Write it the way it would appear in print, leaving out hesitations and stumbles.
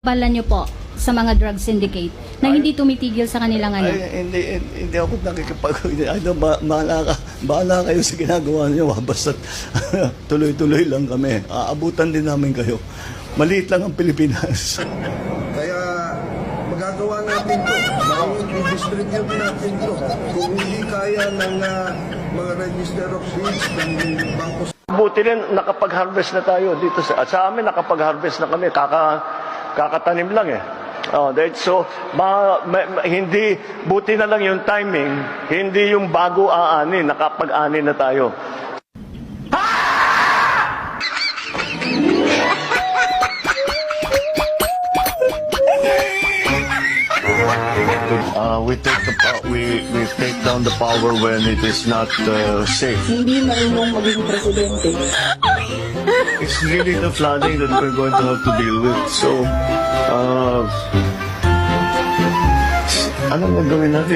Bala nyo po sa mga drug syndicate na hindi tumitigil sa kanilang ano? Hindi ako bahala kayo sa ginagawa niyo. Basta tuloy-tuloy lang kami. Aabutan din namin kayo. Maliit lang ang Pilipinas. Kaya magagawa natin to. I-distribute natin to. Kung hindi kaya ng mga register of deeds, ng bangko. Buti rin nakapag-harvest na tayo dito sa amin. Nakapag-harvest na kami. Kakatanim lang eh. Hindi, buti na lang yung timing, hindi yung bago aanin, nakapag-ani na tayo. We take down the power when it is not safe. Hindi marunong maging presidente. It's really the flooding that we're going to have to deal with. So, anong gagawin natin?